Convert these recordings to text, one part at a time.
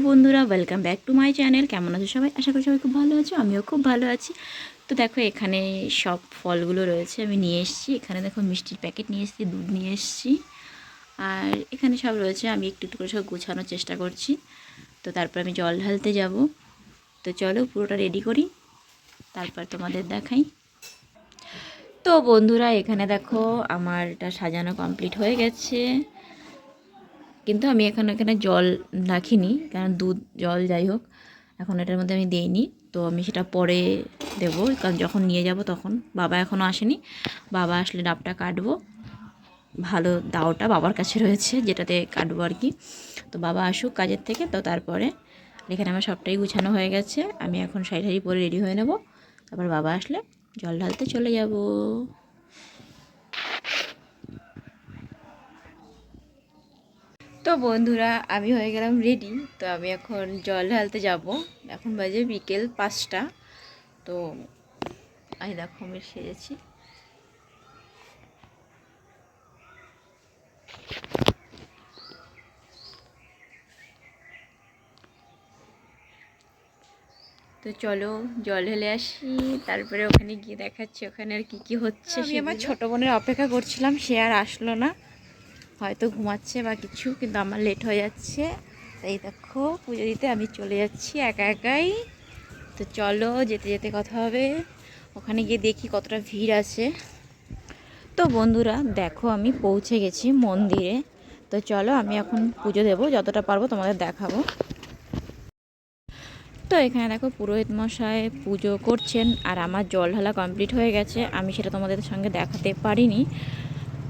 বন্ধুরা, welcome back to my channel. কেমন আছো সবাই? আশা করি সবাই খুব ভালো আছো, আমিও খুব ভালো আছি। তো দেখো এখানে সব ফলগুলো রয়েছে, আমি নিয়ে এসেছি। এখানে দেখো মিষ্টির প্যাকেট নিয়ে এসেছি, দুধ নিয়ে এসেছি, আর এখানে সব রয়েছে। আমি একটু একটু করে সব গোছানোর চেষ্টা করছি। তো তারপর আমি জল ঢালতে যাব। তো চলো পুরোটা রেডি করি, তারপর তোমাদের দেখাই। তো বন্ধুরা, এখানে দেখো আমার এটা সাজানো কমপ্লিট হয়ে গেছে, কিন্তু আমি এখানে জল রাখিনি, কারণ দুধ জল যাই হোক এখন এটার মধ্যে আমি দিইনি। তো আমি সেটা পরে দেবো, কারণ যখন নিয়ে যাব তখন। বাবা এখনও আসেনি, বাবা আসলে ডাবটা কাটবো। ভালো দাওটা বাবার কাছে রয়েছে, যেটাতে কাটবো আর কি। তো বাবা আসুক কাজের থেকে, তো তারপরে। এখানে আমার সবটাই গুছানো হয়ে গেছে, আমি এখন শাড়ি ঠাড়ি পরে রেডি হয়ে নেব। তারপর বাবা আসলে জল ঢালতে চলে যাব। তো বন্ধুরা, আমি হয়ে গেলাম রেডি। তো আমি এখন জল ঢালতে যাব। এখন বাজে বিকেল 5টা। তো আমি দেখো আমি সেজেছি। তো চলো জল ঢেলে আসি, তারপরে ওখানে গিয়ে দেখাচ্ছি ওখানে আর কি হচ্ছে। আমি আমার ছোটো বোনের অপেক্ষা করছিলাম, সে আর আসলো না, হয়তো ঘুমাচ্ছে বা কিছু, কিন্তু আমার লেট হয়ে যাচ্ছে। তাই দেখো পুজো দিতে আমি চলে যাচ্ছি একা একাই। তো চলো যেতে যেতে কথা হবে, ওখানে গিয়ে দেখি কতটা ভিড় আছে। তো বন্ধুরা দেখো আমি পৌঁছে গেছি মন্দিরে। তো চলো আমি এখন পুজো দেবো, যতটা পারবো তোমাদের দেখাবো। তো এখানে দেখো পুরোহিত মশাই পুজো করছেন, আর আমার জল ঢালা কমপ্লিট হয়ে গেছে। আমি সেটা তোমাদের সঙ্গে দেখাতে পারিনি।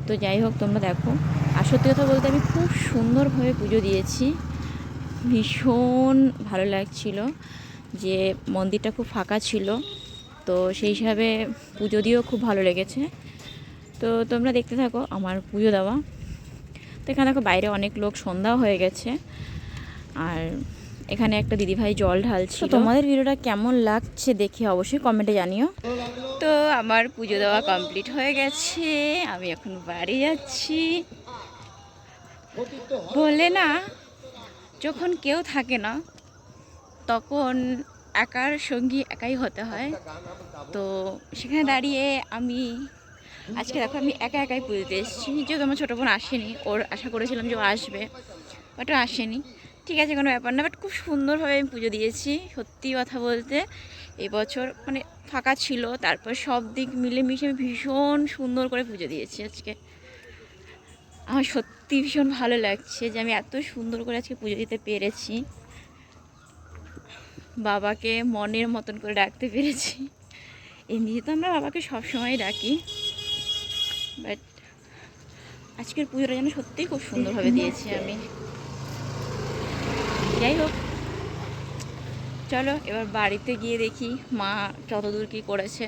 তো যাই হোক তোমরা দেখো। আর সত্যি কথা বলতে আমি খুব সুন্দরভাবে পুজো দিয়েছি, ভীষণ ভালো লাগছিল যে মন্দিরটা খুব ফাঁকা ছিল। তো সেই হিসাবে পুজো দিয়েও খুব ভালো লেগেছে। তো তোমরা দেখতে থাকো আমার পুজো দেওয়া। তো এখানে দেখো বাইরে অনেক লোক, সন্ধ্যাও হয়ে গেছে, আর এখানে একটা দিদিভাই জল ঢালছিল। তোমাদের ভিডিওটা কেমন লাগছে দেখে অবশ্যই কমেন্টে জানিও। তো আমার পুজো দেওয়া কমপ্লিট হয়ে গেছে, আমি এখন বাড়ি যাচ্ছি। বলে না, যখন কেউ থাকে না তখন একার সঙ্গী একাই হতে হয়। তো সেখানে দাঁড়িয়ে আমি আজকে দেখো আমি একা একাই পুজোতে এসেছি। যেহেতু আমার ছোটো বোন আসেনি, ওর আশা করেছিলাম যে ও আসবে, বাট ও আসেনি। ঠিক আছে, কোনো ব্যাপার না, বাট খুব সুন্দরভাবে আমি পুজো দিয়েছি। সত্যি কথা বলতে এবছর মানে ফাঁকা ছিল, তারপর সব দিক মিলেমিশে আমি ভীষণ সুন্দর করে পুজো দিয়েছি আজকে। আমার সত্যি ভীষণ ভালো লাগছে যে আমি এত সুন্দর করে আজকে পুজো দিতে পেরেছি, বাবাকে মনের মতন করে ডাকতে পেরেছি। এমনিতে তো আমরা বাবাকে সবসময় ডাকি, বাট আজকের পুজোটা যেন সত্যিই খুব সুন্দরভাবে দিয়েছি আমি। যাই হোক, চলো এবার বাড়িতে গিয়ে দেখি মা যতদূর কী করেছে।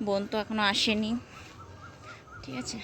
বোন তো এখনও আসেনি, ঠিক আছে।